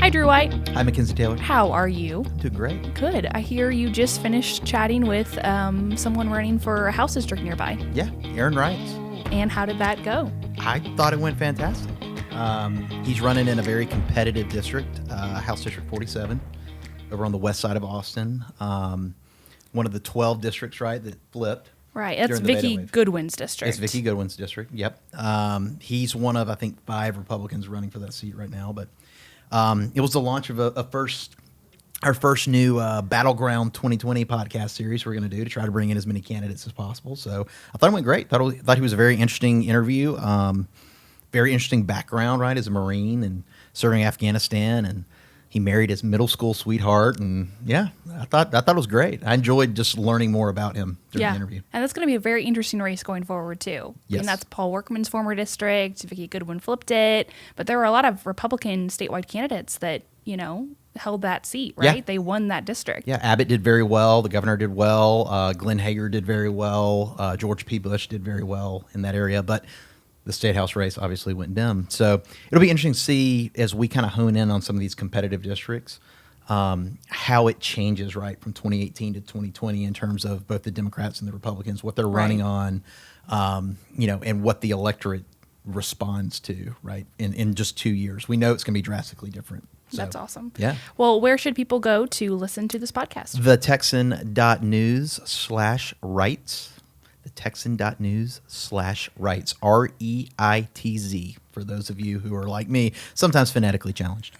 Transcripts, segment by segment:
Hi, Drew White. Hi, Mackenzie Taylor. How are you? Doing great. Good. I hear you just finished chatting with someone running for a House district nearby. Yeah, Aaron Reitz. And how did that go? I thought it went fantastic. He's running in a very competitive district, House District 47, over on the west side of Austin. One of the 12 districts, right, that flipped. Right, that's Vicki Goodwin's district. It's Vicki Goodwin's district, yep. He's one of, I think, 5 Republicans running for that seat right now. But it was the launch of our first new Battleground 2020 podcast series we're going to do to try to bring in as many candidates as possible. So I thought it went great. Thought he was a very interesting interview. Very interesting background, right, as a Marine and serving Afghanistan, and he married his middle school sweetheart, and yeah, I thought it was great. I enjoyed just learning more about him during the interview. And that's going to be a very interesting race going forward too. Yes. And that's Paul Workman's former district. Vicki Goodwin flipped it, but there were a lot of Republican statewide candidates that held that seat, right? Yeah. They won that district. Yeah, Abbott did very well. The governor did well. Glenn Hager did very well. George P. Bush did very well in that area, but the state house race obviously went dim. So it'll be interesting to see as we kind of hone in on some of these competitive districts, how it changes, right, from 2018 to 2020 in terms of both the Democrats and the Republicans, what they're running on, and what the electorate responds to, right, in just 2 years. We know it's going to be drastically different. So, that's awesome. Yeah. Well, where should people go to listen to this podcast? TheTexan.news/Reitz. TheTexan.news/Reitz. REITZ, for those of you who are like me, sometimes phonetically challenged.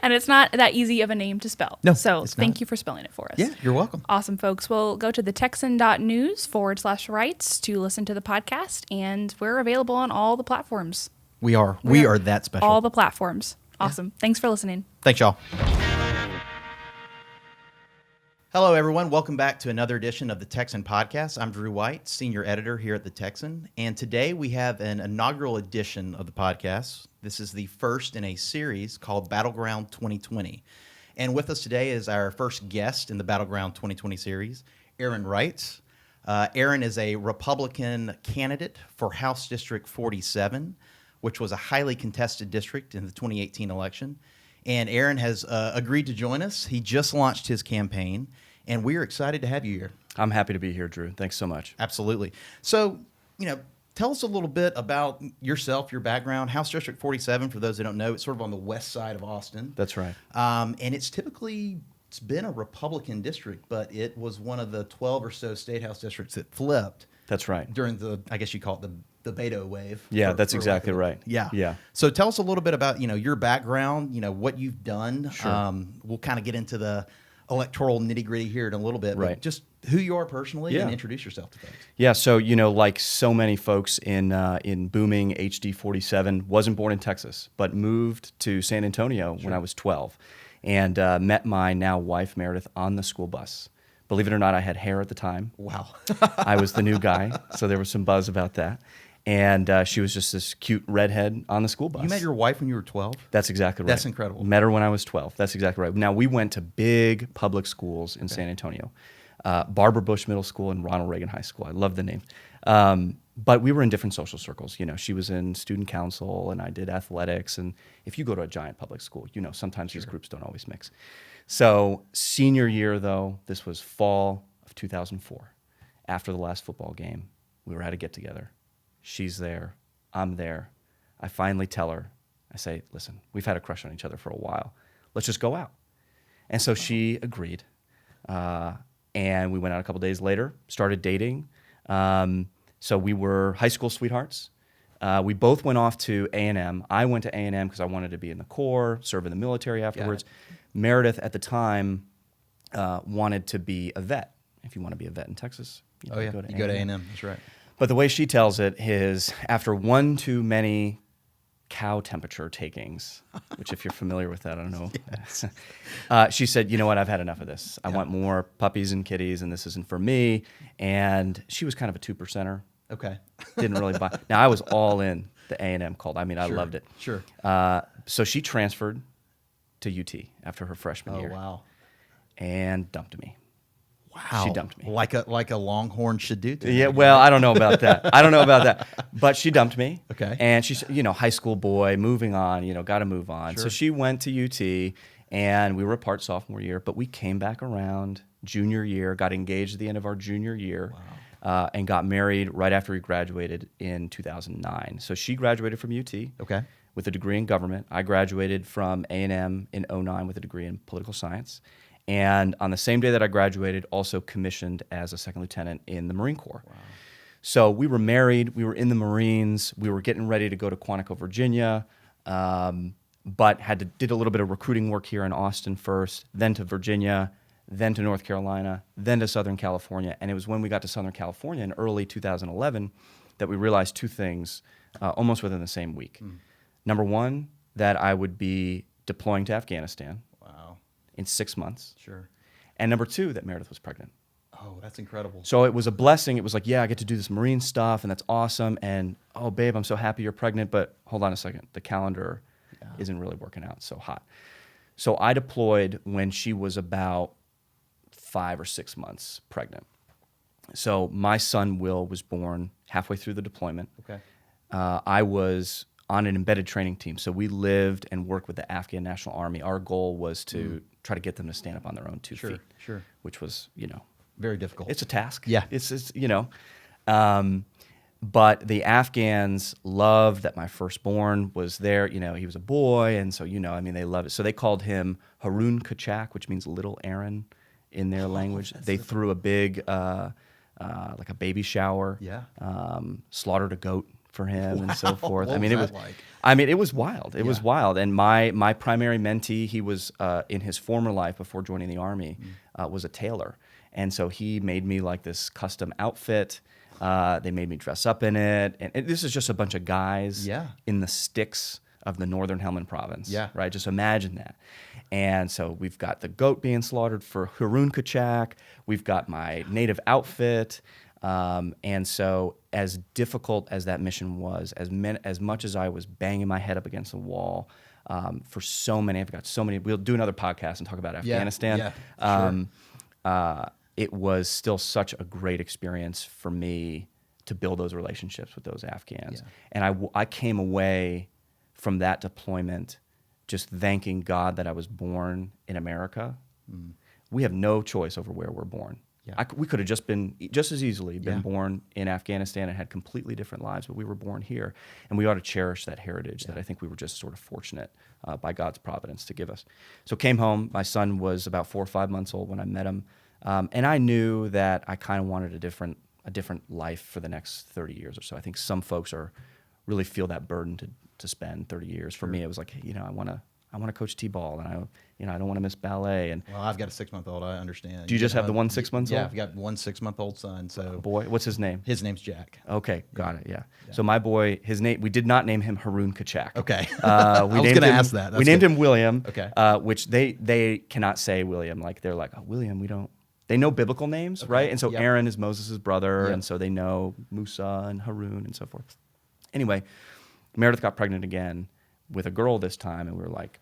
And it's not that easy of a name to spell. No, so it's thank not. you for spelling it for us. Yeah, you're welcome. Awesome, folks. Well, go to thetexan.news/Reitz to listen to the podcast, and we're available on all the platforms. We are that special. All the platforms. Awesome. Yeah. Thanks for listening. Thanks, y'all. Hello, everyone. Welcome back to another edition of the Texan Podcast. I'm Drew White, senior editor here at the Texan, and today we have an inaugural edition of the podcast. This is the first in a series called Battleground 2020. And with us today is our first guest in the Battleground 2020 series, Aaron Reitz. Aaron is a Republican candidate for House District 47, which was a highly contested district in the 2018 election. And Aaron has agreed to join us. He just launched his campaign, and we're excited to have you here. I'm happy to be here, Drew. Thanks so much. Absolutely. So, tell us a little bit about yourself, your background. House District 47, for those that don't know, it's sort of on the west side of Austin. That's right. And it's been a Republican district, but it was one of the 12 or so state house districts that flipped. That's right. During I guess you call it the Beto wave. Yeah, that's exactly right. Yeah. So tell us a little bit about, your background, what you've done. Sure. We'll kind of get into the electoral nitty-gritty here in a little bit. Right. But just who you are personally Yeah. and introduce yourself to folks. Yeah, so, like so many folks in booming HD 47, wasn't born in Texas, but moved to San Antonio when I was 12 and met my now wife, Meredith, on the school bus. Believe it or not, I had hair at the time. Wow. I was the new guy, so there was some buzz about that. And she was just this cute redhead on the school bus. You met your wife when you were 12? That's exactly right. That's incredible. Met her when I was 12. That's exactly right. Now, we went to big public schools in San Antonio. Barbara Bush Middle School and Ronald Reagan High School. I love the name. But we were in different social circles. She was in student council, and I did athletics. And if you go to a giant public school, sometimes these groups don't always mix. So senior year, though, this was fall of 2004. After the last football game, we were at a get-together. She's there. I'm there. I finally tell her, I say, listen, we've had a crush on each other for a while. Let's just go out. And so she agreed. And we went out a couple days later, started dating. So we were high school sweethearts. We both went off to A&M. I went to A&M because I wanted to be in the Corps, serve in the military afterwards. Meredith, at the time, wanted to be a vet. If you want to be a vet in Texas, you go to A&M. That's right. But the way she tells it is after one too many cow temperature takings, which if you're familiar with that, I don't know. Yes. She said, you know what, I've had enough of this. I want more puppies and kitties, and this isn't for me. And she was kind of a 2%er. Okay. Didn't really buy. Now, I was all in the A&M cult. I mean, I loved it. Sure. So she transferred to UT after her freshman year. Oh, wow. And dumped me. Wow. She dumped me. Like a Longhorn should do. Yeah, well, I don't know about that. I don't know about that. But she dumped me. Okay. And she's, high school boy, moving on, got to move on. Sure. So she went to UT, and we were apart sophomore year, but we came back around junior year, got engaged at the end of our junior year, and got married right after we graduated in 2009. So she graduated from UT. Okay. With a degree in government. I graduated from A&M in 2009 with a degree in political science. And on the same day that I graduated, also commissioned as a second lieutenant in the Marine Corps. Wow. So we were married, we were in the Marines, we were getting ready to go to Quantico, Virginia, but did a little bit of recruiting work here in Austin first, then to Virginia, then to North Carolina, then to Southern California. And it was when we got to Southern California in early 2011 that we realized two things almost within the same week. Number one, that I would be deploying to Afghanistan. Wow. In 6 months. Sure. And number two, that Meredith was pregnant. Oh, that's incredible. So it was a blessing. It was like, yeah, I get to do this Marine stuff, and that's awesome. And, oh, babe, I'm so happy you're pregnant, but hold on a second. The calendar isn't really working out so hot. So I deployed when she was about 5 or 6 months pregnant. So my son, Will, was born halfway through the deployment. Okay. I was on an embedded training team. So we lived and worked with the Afghan National Army. Our goal was to try to get them to stand up on their own 2 feet. Sure. Which was, Very difficult. it's a task. Yeah. It's but the Afghans loved that my firstborn was there. He was a boy. And so, they loved it. So they called him Harun Kachak, which means little Aaron in their language. They threw a big, like a baby shower. Yeah. Slaughtered a goat for him and so forth. What was that like? It was wild. It was wild. And my primary mentee, he was in his former life before joining the Army, was a tailor. And so he made me like this custom outfit. They made me dress up in it. And this is just a bunch of guys in the sticks of the northern Helmand province. Yeah. Right? Just imagine that. And so we've got the goat being slaughtered for Harun Kachak. We've got my native outfit. And so as difficult as that mission was, as much as I was banging my head up against the wall, for so many, we'll do another podcast and talk about Afghanistan. It was still such a great experience for me to build those relationships with those Afghans. Yeah. And I came away from that deployment just thanking God that I was born in America. We have no choice over where we're born. Yeah. We could have just as easily been born in Afghanistan and had completely different lives, but we were born here. And we ought to cherish that heritage that I think we were just sort of fortunate by God's providence to give us. So came home. My son was about 4 or 5 months old when I met him. And I knew that I kind of wanted a different life for the next 30 years or so. I think some folks really feel that burden to spend 30 years. For me, it was like, I want to coach t-ball, and I don't want to miss ballet. And well, I've got a 6-month-old. I understand. Do you just have the one 6 months old? Yeah, I've got one 6-month-old son. So boy, what's his name? His name's Jack. Okay, got it. Yeah. So my boy, his name, we did not name him Harun Kachak. Okay. I was going to ask that. We named him William. Okay. Which they cannot say William. Like they're like, oh, William. We don't. They know biblical names, right? And so Aaron is Moses' brother, and so they know Musa and Harun and so forth. Anyway, Meredith got pregnant again with a girl this time, and we were like,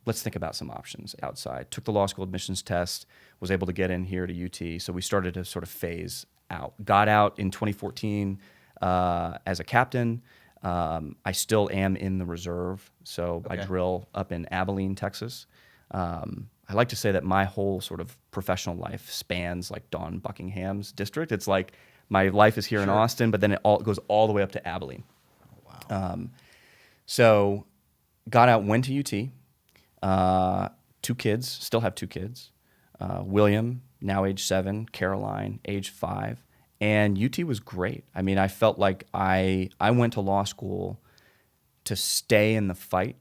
let's think about some options outside. Took the law school admissions test, was able to get in here to UT, so we started to sort of phase out. Got out in 2014 as a captain. I still am in the reserve, so I drill up in Abilene, Texas. I like to say that my whole sort of professional life spans like Dawn Buckingham's district. It's like my life is here in Austin, but then it goes all the way up to Abilene. Oh, wow. So got out, went to UT. 2 kids, still have 2 kids. William, now age 7, Caroline, age 5. And UT was great. I mean, I felt like I went to law school to stay in the fight,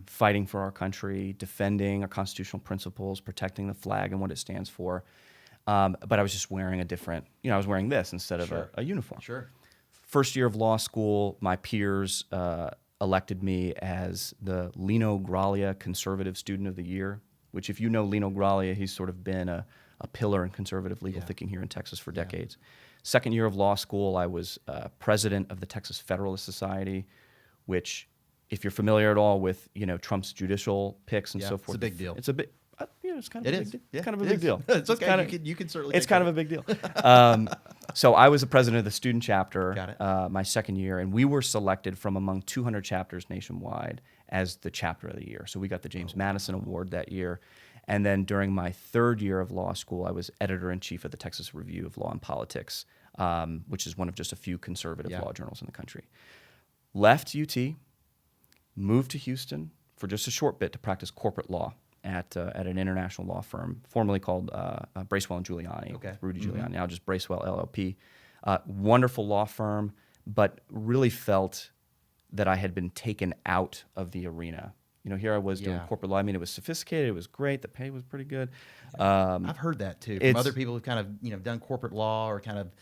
fighting for our country, defending our constitutional principles, protecting the flag and what it stands for. But I was just wearing a different, I was wearing this instead of a uniform. Sure. First year of law school, my peers elected me as the Lino Graglia Conservative Student of the Year, which if you know Lino Graglia, he's sort of been a pillar in conservative legal thinking here in Texas for decades. Second year of law school, I was president of the Texas Federalist Society, which, if you're familiar at all with Trump's judicial picks and so forth, it's a big deal. It's a big, it's kind of It a is. big deal. Yeah, It's kind of a it big is. deal. It's okay. Kinda- You can certainly. It's take kind of a big deal. So I was the president of the student chapter Got it. my second year, and we were selected from among 200 chapters nationwide as the chapter of the year. So we got the James Madison Award that year. And then during my third year of law school, I was editor-in-chief of the Texas Review of Law and Politics, which is one of just a few conservative law journals in the country. Left UT, moved to Houston for just a short bit to practice corporate law at an international law firm, formerly called Bracewell and Giuliani, Okay. Rudy Giuliani, now just Bracewell LLP. Wonderful law firm, but really felt that I had been taken out of the arena. You know, here I was doing Yeah. corporate law. I mean, it was sophisticated, it was great, the pay was pretty good. I've heard that too from it's- other people who've kind of done corporate law or kind of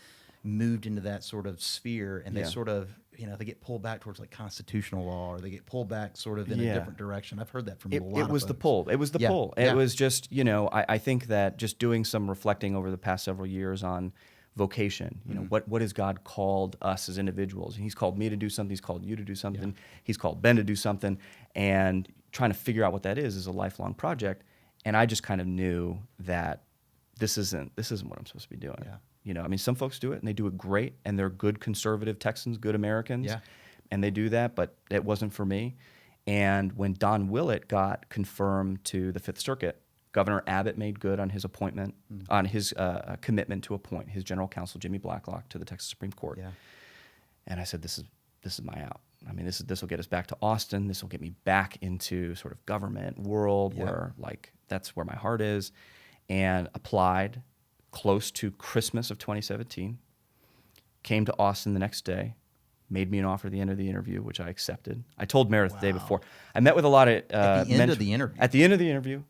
moved into that sort of sphere, and they Yeah. sort of they get pulled back towards like constitutional law, or they get pulled back sort of in a Yeah. different direction. I've heard that from a It lot of was the folks. pull. It was the Yeah, pull. yeah. It was just, I think that just doing some reflecting over the past several years on vocation, what has God called us as individuals? And he's called me to do something. He's called you to do something. He's called Ben to do something. And trying to figure out what that is a lifelong project. And I just kind of knew that this isn't what I'm supposed to be doing. Yeah. I mean, some folks do it and they do it great, and they're good conservative Texans, good Americans. Yeah. And they do that, but it wasn't for me. And when Don Willett got confirmed to the Fifth Circuit, Governor Abbott made good on his appointment, on his commitment to appoint his general counsel, Jimmy Blacklock, to the Texas Supreme Court. Yeah. And I said, this is my out. I mean, this will get us back to Austin. This will get me back into sort of government world where that's where my heart is. And applied close to Christmas of 2017. Came to Austin the next day. Made me an offer at the end of the interview, which I accepted. I told Meredith the day before. I met with a lot of At the end of the interview. At the end of the interview.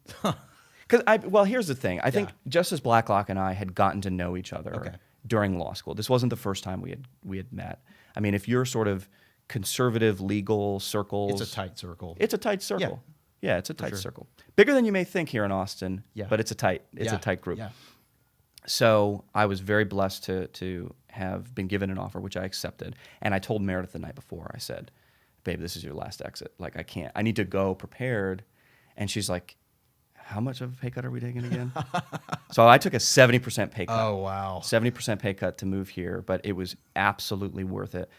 Because here's the thing. I think Justice Blacklock and I had gotten to know each other during law school. This wasn't the first time we had met. I mean, if you're sort of conservative legal circles, It's a tight circle. It's a tight circle. Yeah, it's a tight sure. circle. Bigger than you may think here in Austin. Yeah. But it's a tight group. Yeah. So I was very blessed to have been given an offer, which I accepted. And I told Meredith the night before, I said, babe, this is your last exit. Like, I need to go prepared. And she's like, how much of a pay cut are we taking again? So I took a 70% pay cut. Oh, wow. 70% pay cut to move here, but it was absolutely worth it.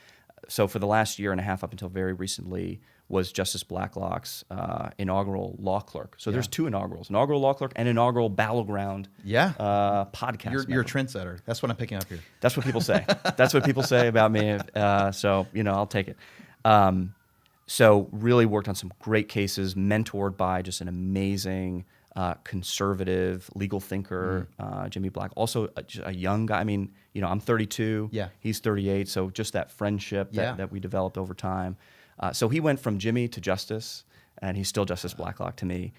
So for the last year and a half up until very recently was Justice Blacklock's inaugural law clerk. So there's two inaugurals, inaugural law clerk and inaugural battleground podcast. You're a member. trendsetter. That's what I'm picking up here. That's what people say. That's what people say about me. So, I'll take it. So really worked on some great cases, mentored by just an amazing conservative legal thinker, Jimmy Black. Also a young guy. I mean, I'm 32. Yeah. He's 38. So just that friendship that we developed over time. So he went from Jimmy to Justice, and he's still Justice Blacklock to me.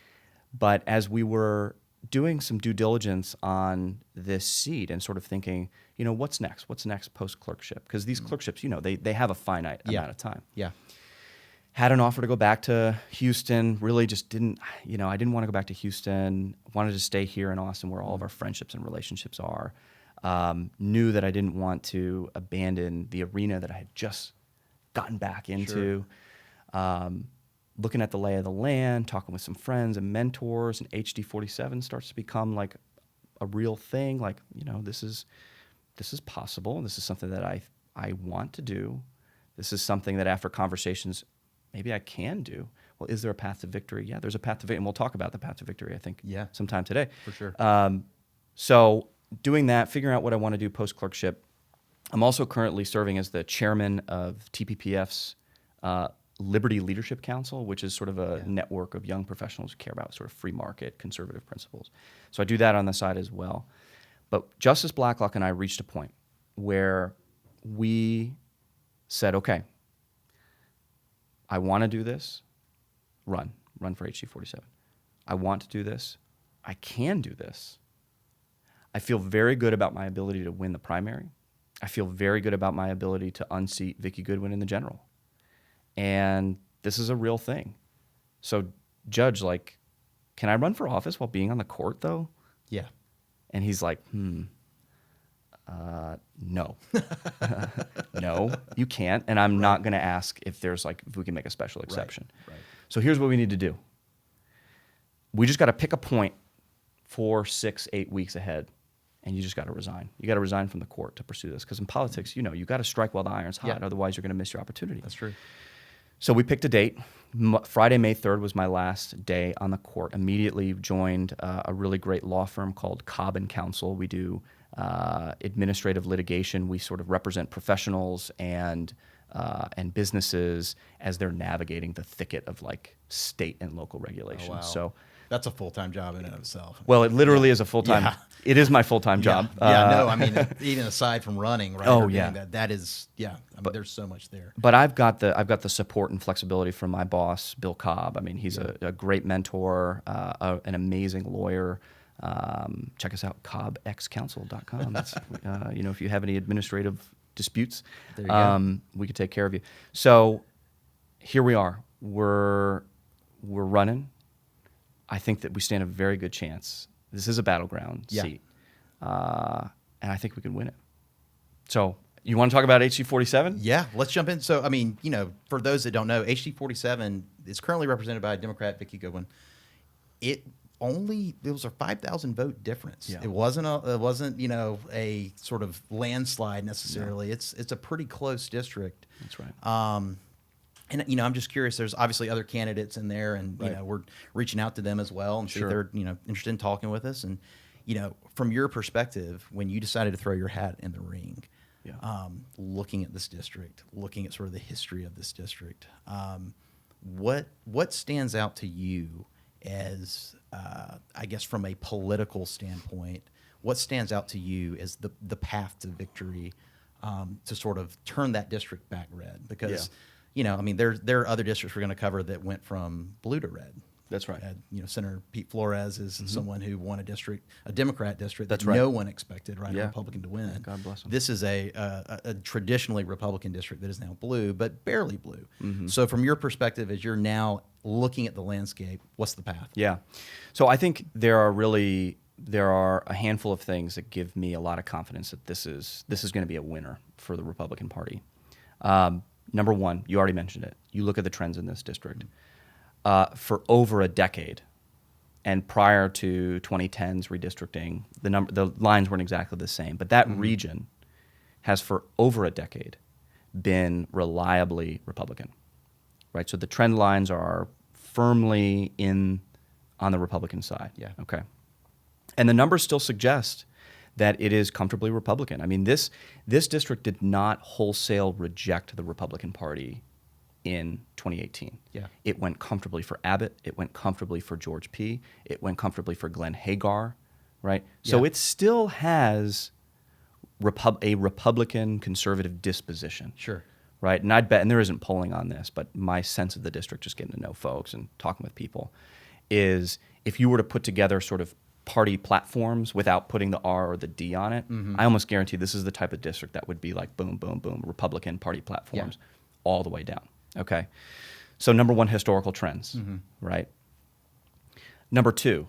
But as we were doing some due diligence on this seat and sort of thinking, what's next? What's next post-clerkship? Because these clerkships, they have a finite amount of time. Yeah. Had an offer to go back to Houston, really just didn't, I didn't want to go back to Houston. Wanted to stay here in Austin where all of our friendships and relationships are. Knew that I didn't want to abandon the arena that I had just gotten back into. Looking at the lay of the land, talking with some friends and mentors, and HD 47 starts to become like a real thing. Like, this is possible. This is something that I want to do. This is something that after conversations, maybe I can do. Well, is there a path to victory? Yeah, there's a path to victory, and we'll talk about the path to victory, I think, sometime today. For sure. So doing that, figuring out what I want to do post-clerkship. I'm also currently serving as the chairman of TPPF's Liberty Leadership Council, which is sort of a network of young professionals who care about sort of free market, conservative principles. So I do that on the side as well. But Justice Blacklock and I reached a point where we said, okay, I want to do this, run for HD 47. I want to do this. I can do this. I feel very good about my ability to win the primary. I feel very good about my ability to unseat Vicki Goodwin in the general. And this is a real thing. So, Judge, can I run for office while being on the court, though? Yeah. And he's like, no. No, you can't. And I'm not going to ask if we can make a special exception. Right. So here's what we need to do. We just got to pick a point 4, 6, 8 weeks ahead, and you just got to resign. You got to resign from the court to pursue this, because in politics, you got to strike while the iron's hot. Yeah. Otherwise, you're going to miss your opportunity. That's true. So we picked a date. Friday, May 3rd was my last day on the court. Immediately joined a really great law firm called Cobb & Counsel. We do administrative litigation. We sort of represent professionals and businesses as they're navigating the thicket of like state and local regulations. Oh, wow. So That's a full-time job in and of itself. well, it literally is a full-time. Yeah. It is my full-time job. No, I mean, even aside from running, right? Oh, or doing yeah. that is, I mean, there's so much there. But I've got the support and flexibility from my boss, Bill Cobb. I mean, he's a great mentor, an amazing lawyer. Check us out, cobbxcounsel.com. That's if you have any administrative disputes, There you go. we could take care of you. So here we are. We're running. I think that we stand a very good chance. This is a battleground seat, and I think we can win it. So you want to talk about HC47? Yeah, let's jump in. So, I mean, for those that don't know, HC47 is currently represented by Democrat Vicki Goodwin. It was a 5,000 vote difference. Yeah. It wasn't a sort of landslide necessarily. No. It's a pretty close district. That's right. And I'm just curious. There's obviously other candidates in there, and Right. we're reaching out to them as well and see Sure. if they're interested in talking with us. And from your perspective, when you decided to throw your hat in the ring, looking at this district, looking at sort of the history of this district, what stands out to you as I guess from a political standpoint? What stands out to you as the path to victory to sort of turn that district back red? Because I mean, there are other districts we're going to cover that went from blue to red. That's right. Senator Pete Flores is someone who won a Democrat district That's that right. no one expected, right? Yeah. A Republican to win. Yeah, God bless him. This is a traditionally Republican district that is now blue, but barely blue. Mm-hmm. So from your perspective, as you're now looking at the landscape, what's the path? Yeah. So I think there are a handful of things that give me a lot of confidence that this is going to be a winner for the Republican Party. Number one, you already mentioned it. You look at the trends in this district. For over a decade, and prior to 2010's redistricting, the lines weren't exactly the same, but that region has for over a decade been reliably Republican, right? So the trend lines are firmly on the Republican side. Yeah. Okay. And the numbers still suggest that it is comfortably Republican. I mean, this district did not wholesale reject the Republican Party in 2018. Yeah. It went comfortably for Abbott. It went comfortably for George P. It went comfortably for Glenn Hagar, right? So Yeah. it still has a Republican conservative disposition. Sure. Right? And I'd bet, and there isn't polling on this, but my sense of the district, just getting to know folks and talking with people, is if you were to put together sort of party platforms without putting the R or the D on it, I almost guarantee this is the type of district that would be like boom, boom, boom, Republican party platforms all the way down. Okay. So number one, historical trends, right? Number two,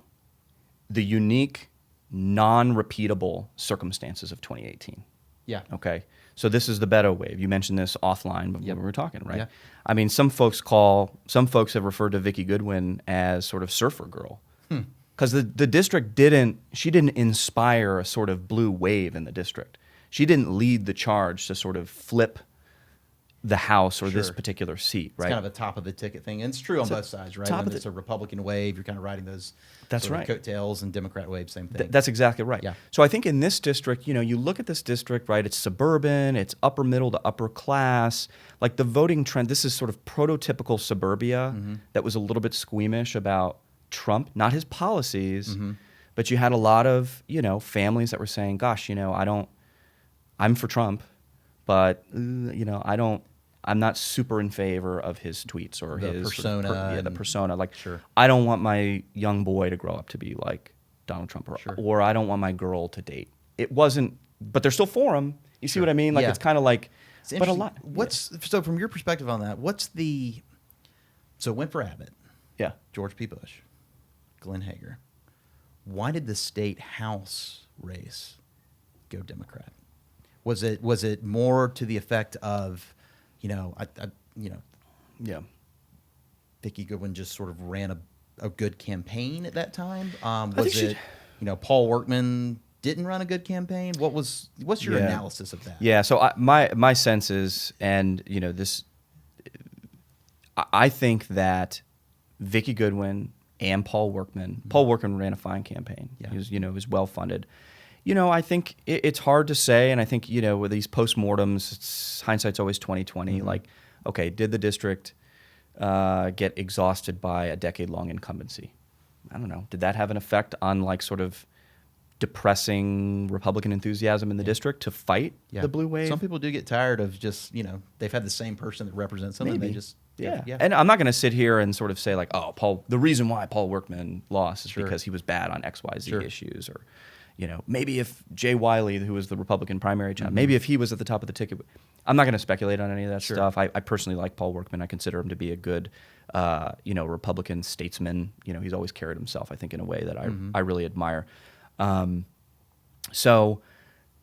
the unique, non-repeatable circumstances of 2018. Yeah. Okay. So this is the Beto wave. You mentioned this offline when we were talking, right? Yeah. I mean, some folks have referred to Vicki Goodwin as sort of surfer girl. Because the district didn't inspire a sort of blue wave in the district. She didn't lead the charge to sort of flip the House or this Sure. particular seat, right? It's kind of a top of the ticket thing. And it's true on both sides, right? top When of it's a Republican wave, you're kind of riding those That's sort of right. coattails, and Democrat wave, same thing. That's exactly right. Yeah. So I think in this district, you look at this district, right? It's suburban, it's upper middle to upper class. Like the voting trend, this is sort of prototypical suburbia that was a little bit squeamish about Trump, not his policies, but you had a lot of, families that were saying, gosh, I'm for Trump, but, I'm not super in favor of his tweets or The his persona the and- persona. Like, Sure. I don't want my young boy to grow up to be like Donald Trump, Sure. or I don't want my girl to date. It wasn't, but they're still for him. You see what I mean? Like, Yeah. it's kind of like, It's but a interesting. lot. So from your perspective on that, so it went for Abbott, Yeah. George P. Bush, Glenn Hager. Why did the state House race go Democrat? Was it more to the effect of, Yeah. Vicki Goodwin just sort of ran a good campaign at that time? I think Was it? Paul Workman didn't run a good campaign. What's your Yeah. analysis of that? Yeah. So my sense is, and I think that Vicki Goodwin and Paul Workman ran a fine campaign. Yeah. He was well funded. I think it's hard to say, and I think with these postmortems, hindsight's always 20/20. Like, okay, did the district get exhausted by a decade-long incumbency? I don't know. Did that have an effect on like sort of depressing Republican enthusiasm in the district to fight the blue wave? Some people do get tired of just, they've had the same person that represents them and they just, yeah. And I'm not going to sit here and sort of say like, oh, the reason why Paul Workman lost is because he was bad on XYZ issues, or, maybe if Jay Wiley, who was the Republican primary champ, maybe if he was at the top of the ticket. I'm not going to speculate on any of that stuff. I personally like Paul Workman. I consider him to be a good, Republican statesman. He's always carried himself, I think, in a way that I really admire. So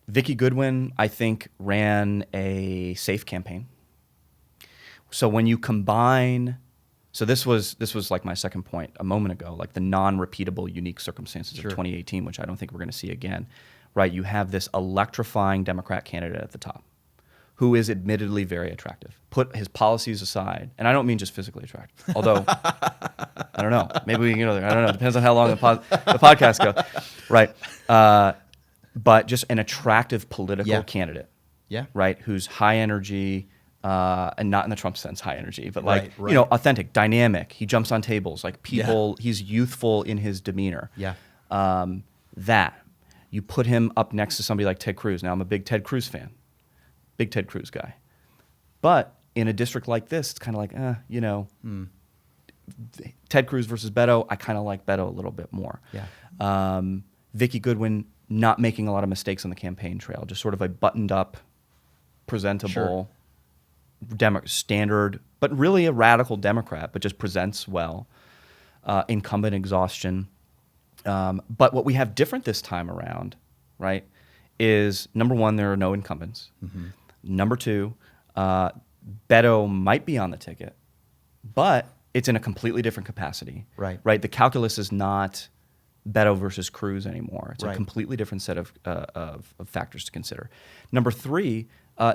Vicki Goodwin, I think, ran a safe campaign. So when you combine, so this was like my second point a moment ago, like the non-repeatable unique circumstances of 2018, which I don't think we're going to see again, right? You have this electrifying Democrat candidate at the top who is admittedly very attractive. Put his policies aside, and I don't mean just physically attractive, although, I don't know, maybe we can go there. I don't know, depends on how long the podcast goes, right? But just an attractive political candidate, right? Who's high energy, and not in the Trump sense high energy, but like, authentic, dynamic. He jumps on tables, like people, he's youthful in his demeanor. That, you put him up next to somebody like Ted Cruz. Now, I'm a big Ted Cruz fan. Big Ted Cruz guy. But in a district like this, it's kind of like, Ted Cruz versus Beto, I kind of like Beto a little bit more. Vicki Goodwin not making a lot of mistakes on the campaign trail, just sort of a buttoned up, presentable, standard, but really a radical Democrat, but just presents well. Incumbent exhaustion. But what we have different this time around, right, is number one, there are no incumbents. Number two, Beto might be on the ticket, but it's in a completely different capacity. Right. The calculus is not Beto versus Cruz anymore. It's a completely different set of factors to consider. Number three,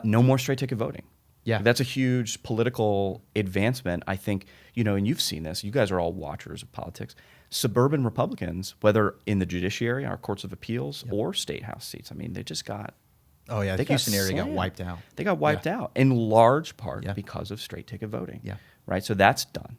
no more straight ticket voting. That's a huge political advancement, I think, and you've seen this. You guys are all watchers of politics. Suburban Republicans, whether in the judiciary, our courts of appeals, or state house seats, I mean, they just got... Oh, yeah, the Houston area got wiped out. They got wiped out in large part because of straight ticket voting. Right? So that's done.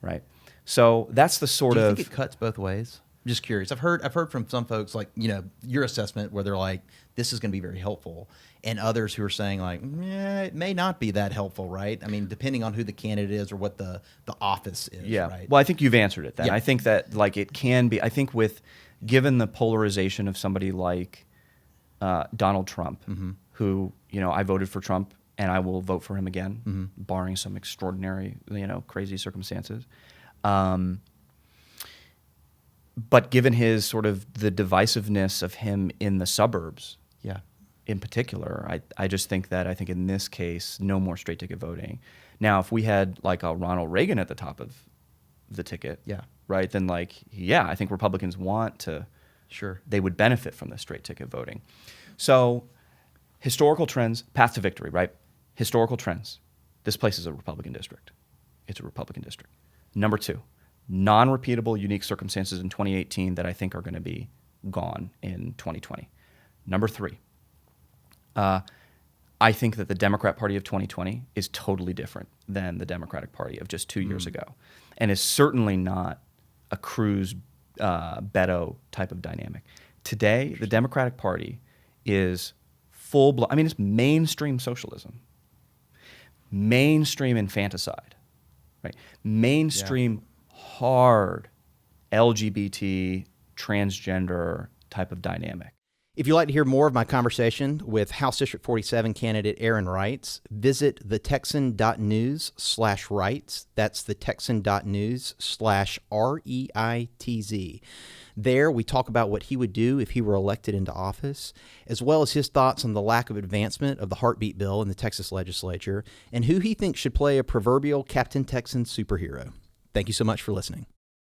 Right? So that's the sort of... Do you think it cuts both ways? I'm just curious. I've heard from some folks, like, your assessment, where they're like, this is going to be very helpful. And others who are saying, like, it may not be that helpful, right? I mean, depending on who the candidate is or what the office is, right? Well, I think you've answered it then. I think that, like, it can be... I think given the polarization of somebody like Donald Trump, who, I voted for Trump and I will vote for him again, barring some extraordinary, crazy circumstances. But given his sort of the divisiveness of him in the suburbs, in particular, I just think that in this case, no more straight ticket voting. Now, if we had like a Ronald Reagan at the top of the ticket, right, then I think Republicans want to, they would benefit from the straight ticket voting. So, historical trends, path to victory, right? Historical trends. This place is a Republican district. It's a Republican district. Number two, non-repeatable, unique circumstances in 2018 that I think are going to be gone in 2020. Number three, I think that the Democrat Party of 2020 is totally different than the Democratic Party of just 2 years ago, and is certainly not a Cruz, Beto type of dynamic. Today, the Democratic Party is full-blown. I mean, it's mainstream socialism, mainstream infanticide, right? Mainstream hard LGBT, transgender type of dynamic. If you'd like to hear more of my conversation with House District 47 candidate Aaron Reitz, visit thetexan.news/Reitz. That's thetexan.news/REITZ. There, we talk about what he would do if he were elected into office, as well as his thoughts on the lack of advancement of the heartbeat bill in the Texas legislature, and who he thinks should play a proverbial Captain Texan superhero. Thank you so much for listening.